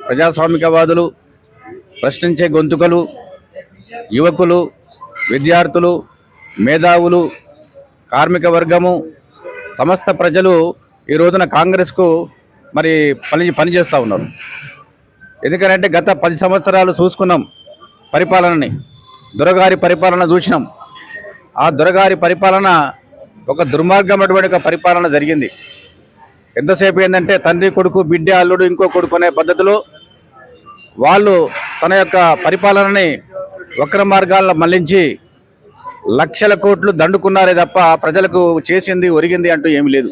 ప్రజాస్వామికవాదులు, ప్రశ్నించే గొంతుకలు, యువకులు, విద్యార్థులు, మేధావులు, కార్మిక వర్గము, సమస్త ప్రజలు ఈ రోజున కాంగ్రెస్కు మరి పనిచేస్తూ ఉన్నారు. ఎందుకంటే గత 10 సంవత్సరాలు చూసుకున్నాం పరిపాలనని, దొరగారి పరిపాలన చూసినాం. ఆ దొరగారి పరిపాలన ఒక దుర్మార్గమైనటువంటి పరిపాలన జరిగింది. ఎంతసేపు ఏంటంటే తండ్రి కొడుకు, బిడ్డ అల్లుడు, ఇంకో కొడుకు అనే పద్ధతిలో వాళ్ళు తన యొక్క పరిపాలనని వక్ర మార్గాల్లో మళ్లించి లక్షల కోట్లు దండుకున్నారే తప్ప ప్రజలకు చేసింది ఒరిగింది అంటూ ఏమీ లేదు.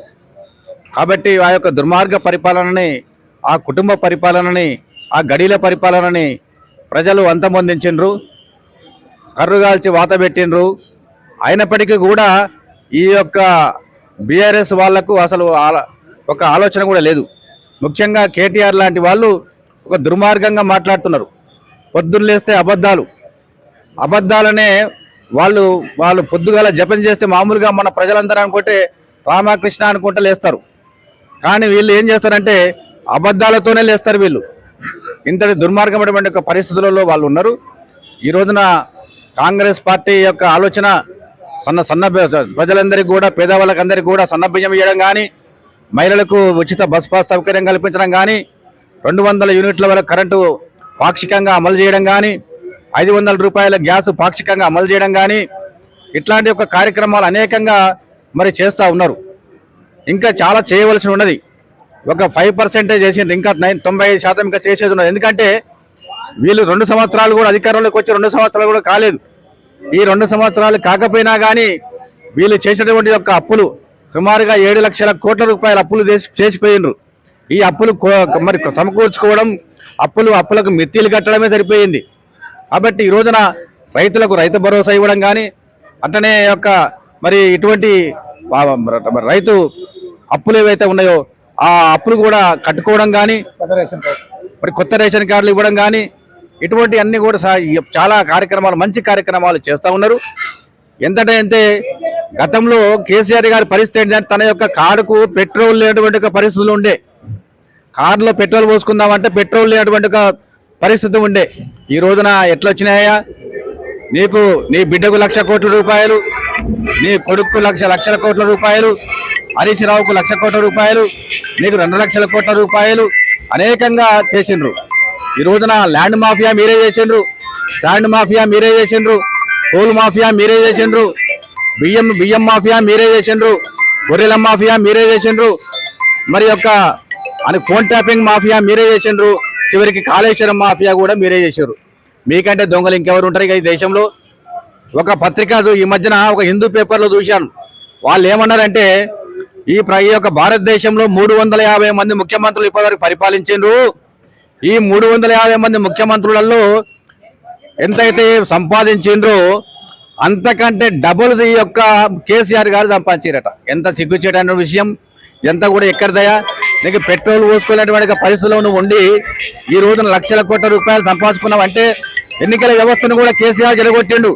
కాబట్టి ఆ యొక్క దుర్మార్గ పరిపాలనని, ఆ కుటుంబ పరిపాలనని, ఆ గడీల పరిపాలనని ప్రజలు అంతమొందించిండ్రు, కర్రుగాల్చి వాత పెట్టిండ్రు. అయినప్పటికీ కూడా ఈ యొక్క బీఆర్ఎస్ వాళ్లకు అసలు ఒక ఆలోచన కూడా లేదు. ముఖ్యంగా కేటీఆర్ లాంటి వాళ్ళు ఒక దుర్మార్గంగా మాట్లాడుతున్నారు. పొద్దున్న లేస్తే అబద్ధాలనే వాళ్ళు పొద్దుగాల జపం చేస్తే మామూలుగా మన ప్రజలందరూ అనుకుంటే రామకృష్ణ అనుకుంటే లేస్తారు. కానీ వీళ్ళు ఏం చేస్తారంటే అబద్ధాలతోనే లేస్తారు. వీళ్ళు ఇంతటి దుర్మార్గమైనటువంటి పరిస్థితులలో వాళ్ళు ఉన్నారు. ఈ రోజున కాంగ్రెస్ పార్టీ యొక్క ఆలోచన సన్న ప్రజలందరికీ కూడా, పేదవాళ్ళకందరికీ కూడా సన్నబియ్యం ఇవ్వడం కానీ, మహిళలకు ఉచిత బస్ పాస్ సౌకర్యం కల్పించడం కానీ, 200 యూనిట్ల వరకు కరెంటు పాక్షికంగా అమలు చేయడం కానీ, 500 రూపాయల గ్యాస్ పాక్షికంగా అమలు చేయడం కానీ, ఇట్లాంటి యొక్క కార్యక్రమాలు అనేకంగా మరి చేస్తూ ఉన్నారు. ఇంకా చాలా చేయవలసి ఉన్నది. ఒక 5% చేసిండ్రు, ఇంకా 95% ఇంకా చేసేది ఉన్నది. ఎందుకంటే వీళ్ళు 2 సంవత్సరాలు కూడా అధికారంలోకి వచ్చి 2 సంవత్సరాలు కూడా కాలేదు. ఈ 2 సంవత్సరాలు కాకపోయినా కానీ వీళ్ళు చేసినటువంటి యొక్క అప్పులు సుమారుగా 7 లక్షల కోట్ల రూపాయల అప్పులు చేసిపోయినరు. ఈ అప్పులు మరి సమకూర్చుకోవడం, అప్పులకు మిత్తిలు కట్టడమే సరిపోయింది. కాబట్టి ఈ రోజున రైతులకు రైతు భరోసా ఇవ్వడం కానీ, అట్లనే యొక్క మరి ఇటువంటి రైతు అప్పులు ఏవైతే ఉన్నాయో ఆ అప్పులు కూడా కట్టుకోవడం కానీ, మరి కొత్త రేషన్ కార్డులు ఇవ్వడం కానీ, ఇటువంటి అన్ని కూడా చాలా కార్యక్రమాలు, మంచి కార్యక్రమాలు చేస్తూ ఉన్నారు. ఎంతటంటే గతంలో కేసీఆర్ గారి పరిస్థితి ఏంటంటే తన యొక్క కారుకు పెట్రోల్ లేనటువంటి పరిస్థితులు ఉండే. కారులో పెట్రోల్ పోసుకుందామంటే పెట్రోల్ లేనటువంటి పరిస్థితి ఉండే. ఈ రోజున ఎట్లా వచ్చినాయా? నీ బిడ్డకు 1,00,000 కోట్ల రూపాయలు, నీ కొడుకు లక్షల కోట్ల రూపాయలు, హరీష్ రావుకు 1,00,000 కోట్ల రూపాయలు, నీకు 2 లక్షల కోట్ల రూపాయలు అనేకంగా చేసిండ్రు. ఈ రోజున ల్యాండ్ మాఫియా మీరే చేసిండ్రు, శాండ్ మాఫియా మీరే చేసిండ్రు, కోల్ మాఫియా మీరే చేసిండ్రు, బియ్యం మాఫియా మీరే చేసిండ్రు, గొర్రెల మాఫియా మీరే చేసిండ్రు, మరి యొక్క ఫోన్ ట్యాపింగ్ మాఫియా మీరే చేసిండ్రు, చివరికి కాళేశ్వరం మాఫియా కూడా మీరే చేశారు. మీకంటే దొంగలు ఇంకెవరు ఉంటారు ఈ దేశంలో? ఒక పత్రిక ఈ మధ్యన ఒక హిందూ పేపర్లో చూశాను. వాళ్ళు ఏమన్నారంటే ఈ యొక్క భారతదేశంలో 350 మంది ముఖ్యమంత్రులు ఇప్పటివరకు పరిపాలించిండ్రు. ఈ 350 మంది ముఖ్యమంత్రులలో ఎంతైతే సంపాదించిండ్రో అంతకంటే డబుల్ ఈ యొక్క కేసీఆర్ గారు సంపాదించారట. ఎంత సిగ్గుచేటైన విషయం! ఎంత కూడా ఎక్కడిదయా? నీకు పెట్రోల్ పోసుకోలేనటువంటి పరిస్థితుల్లో నువ్వు ఉండి ఈ రోజున లక్షల కోట్ల రూపాయలు సంపాదించుకున్నావు అంటే ఎన్నికల వ్యవస్థను కూడా కేసీఆర్ జరగొట్టిండు.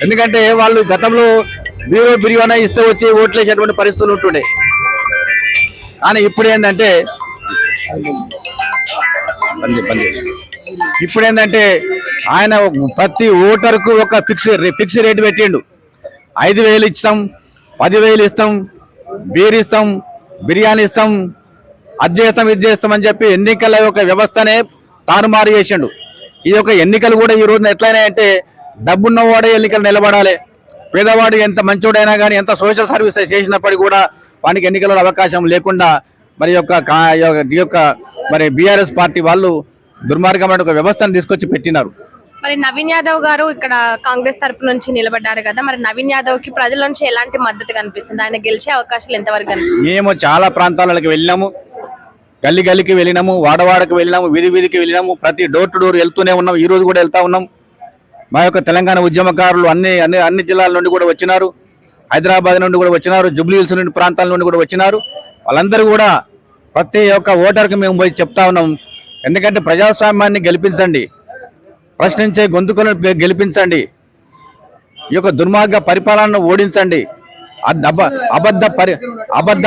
ఎందుకంటే వాళ్ళు గతంలో బిర్యానీ ఇస్తే వచ్చి ఓట్లు వేసేటువంటి పరిస్థితులు ఉంటుండే. కానీ ఇప్పుడు ఏంటంటే ఆయన ప్రతి ఓటర్కు ఒక ఫిక్స్ రేటు పెట్టిండు. 5,000 ఇస్తాం, 10,000 ఇస్తాం, బీర్ ఇస్తాం, బిర్యానీ ఇస్తాం, అది చేస్తాం అని చెప్పి ఎన్నికల యొక్క వ్యవస్థనే తారుమారు చేసిండు. ఈ యొక్క ఎన్నికలు కూడా ఈ రోజున ఎట్లయినాయంటే డబ్బున్నవాడే ఎన్నికలు నిలబడాలి. పేదవాడు ఎంత మంచోడైనా కానీ, ఎంత సోషల్ సర్వీస్ చేసినప్పటికీ కూడా వానికి ఎన్నికలలో అవకాశం లేకుండా మరి మరి బీఆర్ఎస్ పార్టీ వాళ్ళు దుర్మార్గమైన ఒక వ్యవస్థను తీసుకొచ్చి పెట్టినారు. మరి నవీన్ యాదవ్ గారు ఇక్కడ కాంగ్రెస్ తరపు నుంచి నిలబడ్డారు కదా, మరి నవీన్ యాదవ్ కి ప్రజల నుంచి ఎలాంటి మద్దతు కనిపిస్తుంది? ఆయన గెలిచే అవకాశాలు ఎంతవరకు కనిపిస్తుంది? మేము చాలా ప్రాంతాలకు వెళ్ళినాము, గల్లికి వెళ్ళినాము, వాడవాడకు వెళ్ళినాము, వీధికి వెళ్ళినాము, ప్రతి డోర్ టు డోర్ వెళ్తూనే ఉన్నాం. ఈ రోజు కూడా వెళ్తా ఉన్నాం. మా యొక్క తెలంగాణ ఉద్యమకారులు అన్ని జిల్లాల నుండి కూడా వచ్చినారు, హైదరాబాద్ నుండి కూడా వచ్చినారు, జూబ్లీ హిల్స్ నుండి ప్రాంతాల నుండి కూడా వచ్చినారు. వాళ్ళందరూ కూడా ప్రతి ఒక్క ఓటర్కి మేము పోయి చెప్తా ఉన్నాం. ఎందుకంటే ప్రజాస్వామ్యాన్ని గెలిపించండి, ప్రశ్నించే గొంతుకలను గెలిపించండి, ఈ యొక్క దుర్మార్గ పరిపాలనను ఓడించండి, అబద్ధ